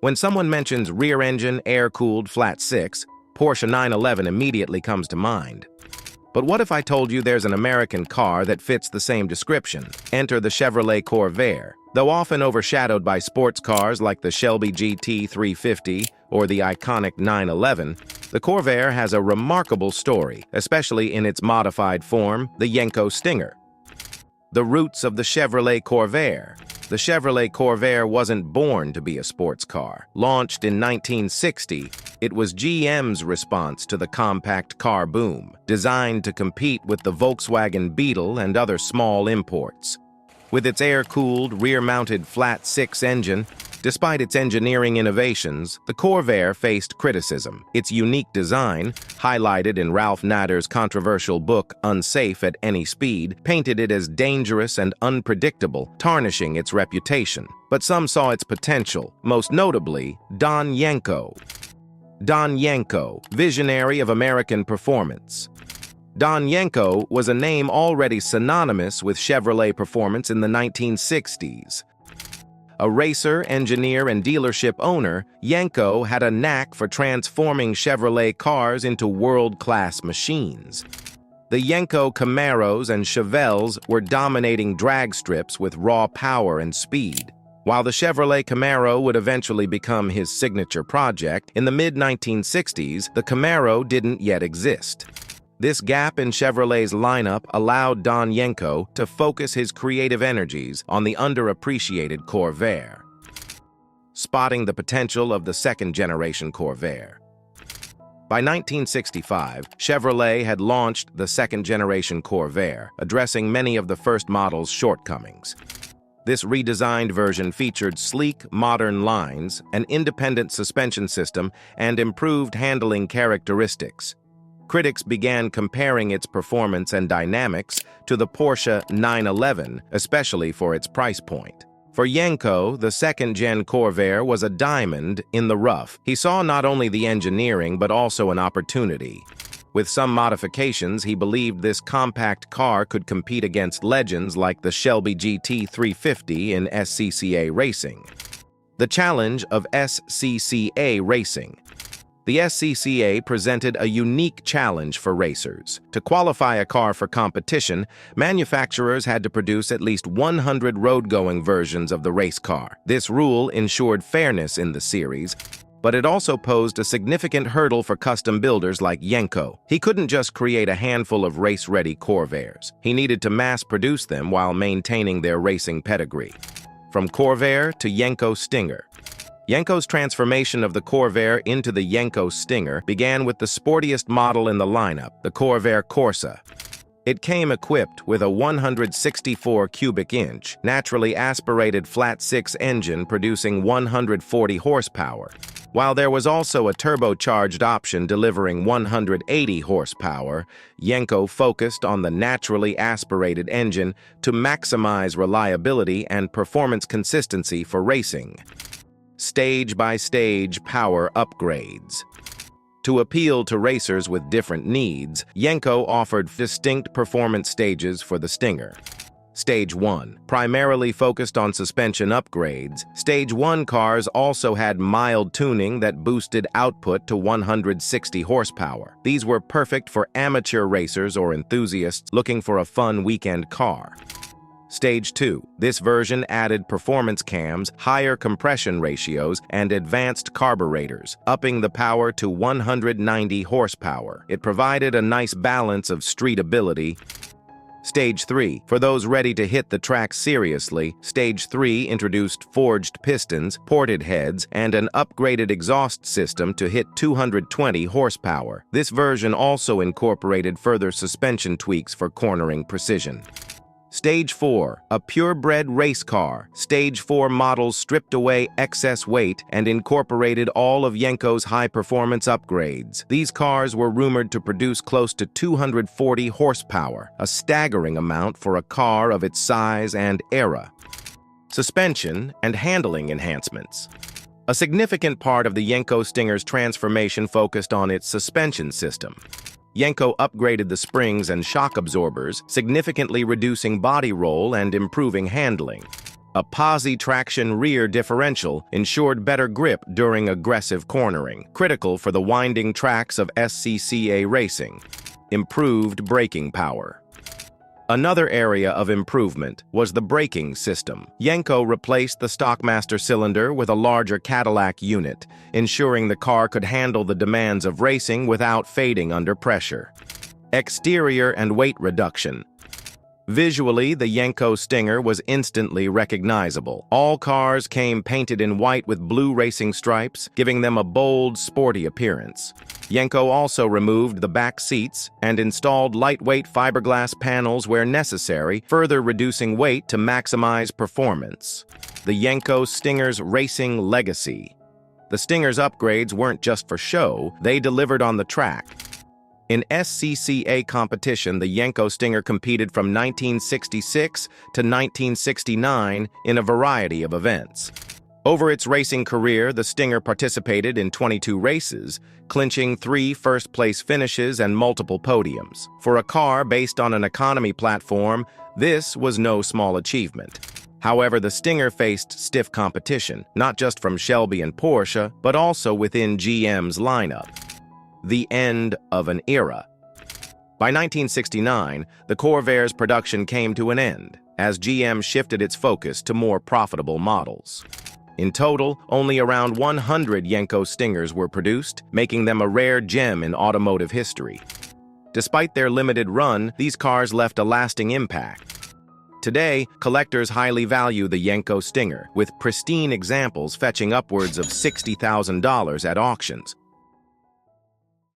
When someone mentions rear-engine, air-cooled, flat-six, Porsche 911 immediately comes to mind. But what if I told you there's an American car that fits the same description? Enter the Chevrolet Corvair. Though often overshadowed by sports cars like the Shelby GT 350 or the iconic 911, the Corvair has a remarkable story, especially in its modified form, the Yenko Stinger. The roots of the Chevrolet Corvair. The Chevrolet Corvair wasn't born to be a sports car. Launched in 1960, it was GM's response to the compact car boom, designed to compete with the Volkswagen Beetle and other small imports. With its air-cooled, rear-mounted flat-six engine, despite its engineering innovations, the Corvair faced criticism. Its unique design, highlighted in Ralph Nader's controversial book Unsafe at Any Speed, painted it as dangerous and unpredictable, tarnishing its reputation. But some saw its potential, most notably Don Yenko. Don Yenko, visionary of American performance. Don Yenko was a name already synonymous with Chevrolet performance in the 1960s. A racer, engineer, and dealership owner, Yenko had a knack for transforming Chevrolet cars into world-class machines. The Yenko Camaros and Chevelles were dominating drag strips with raw power and speed. While the Chevrolet Camaro would eventually become his signature project, in the mid-1960s, the Camaro didn't yet exist. This gap in Chevrolet's lineup allowed Don Yenko to focus his creative energies on the underappreciated Corvair. Spotting the potential of the second-generation Corvair. By 1965, Chevrolet had launched the second-generation Corvair, addressing many of the first model's shortcomings. This redesigned version featured sleek, modern lines, an independent suspension system, and improved handling characteristics. Critics began comparing its performance and dynamics to the Porsche 911, especially for its price point. For Yenko, the second-gen Corvair was a diamond in the rough. He saw not only the engineering but also an opportunity. With some modifications, he believed this compact car could compete against legends like the Shelby GT 350 in SCCA racing. The challenge of SCCA racing. The SCCA presented a unique challenge for racers. To qualify a car for competition, manufacturers had to produce at least 100 road-going versions of the race car. This rule ensured fairness in the series, but it also posed a significant hurdle for custom builders like Yenko. He couldn't just create a handful of race-ready Corvairs. He needed to mass-produce them while maintaining their racing pedigree. From Corvair to Yenko Stinger. Yenko's transformation of the Corvair into the Yenko Stinger began with the sportiest model in the lineup, the Corvair Corsa. It came equipped with a 164 cubic inch, naturally aspirated flat-six engine producing 140 horsepower, while there was also a turbocharged option delivering 180 horsepower. Yenko focused on the naturally aspirated engine to maximize reliability and performance consistency for racing. Stage-by-stage power upgrades. To appeal to racers with different needs, Yenko offered distinct performance stages for the Stinger. Stage 1, primarily focused on suspension upgrades, Stage 1 cars also had mild tuning that boosted output to 160 horsepower. These were perfect for amateur racers or enthusiasts looking for a fun weekend car. Stage 2. This version added performance cams, higher compression ratios, and advanced carburetors, upping the power to 190 horsepower. It provided a nice balance of streetability. Stage 3. For those ready to hit the track seriously, Stage 3 introduced forged pistons, ported heads, and an upgraded exhaust system to hit 220 horsepower. This version also incorporated further suspension tweaks for cornering precision. Stage 4, a purebred race car. Stage 4 models stripped away excess weight and incorporated all of Yenko's high-performance upgrades. These cars were rumored to produce close to 240 horsepower, a staggering amount for a car of its size and era. Suspension and handling enhancements. A significant part of the Yenko Stinger's transformation focused on its suspension system. Yenko upgraded the springs and shock absorbers, significantly reducing body roll and improving handling. A posi-traction rear differential ensured better grip during aggressive cornering, critical for the winding tracks of SCCA racing. Improved braking power. Another area of improvement was the braking system. Yenko replaced the Stockmaster cylinder with a larger Cadillac unit, ensuring the car could handle the demands of racing without fading under pressure. Exterior and weight reduction. Visually, the Yenko Stinger was instantly recognizable. All cars came painted in white with blue racing stripes, giving them a bold, sporty appearance. Yenko also removed the back seats and installed lightweight fiberglass panels where necessary, further reducing weight to maximize performance. The Yenko Stinger's racing legacy. The Stinger's upgrades weren't just for show, they delivered on the track. In SCCA competition, the Yenko Stinger competed from 1966 to 1969 in a variety of events. Over its racing career, the Stinger participated in 22 races, clinching 3 first-place finishes and multiple podiums. For a car based on an economy platform, this was no small achievement. However, the Stinger faced stiff competition, not just from Shelby and Porsche, but also within GM's lineup. The end of an era. By 1969, the Corvair's production came to an end, as GM shifted its focus to more profitable models. In total, only around 100 Yenko Stingers were produced, making them a rare gem in automotive history. Despite their limited run, these cars left a lasting impact. Today, collectors highly value the Yenko Stinger, with pristine examples fetching upwards of $60,000 at auctions.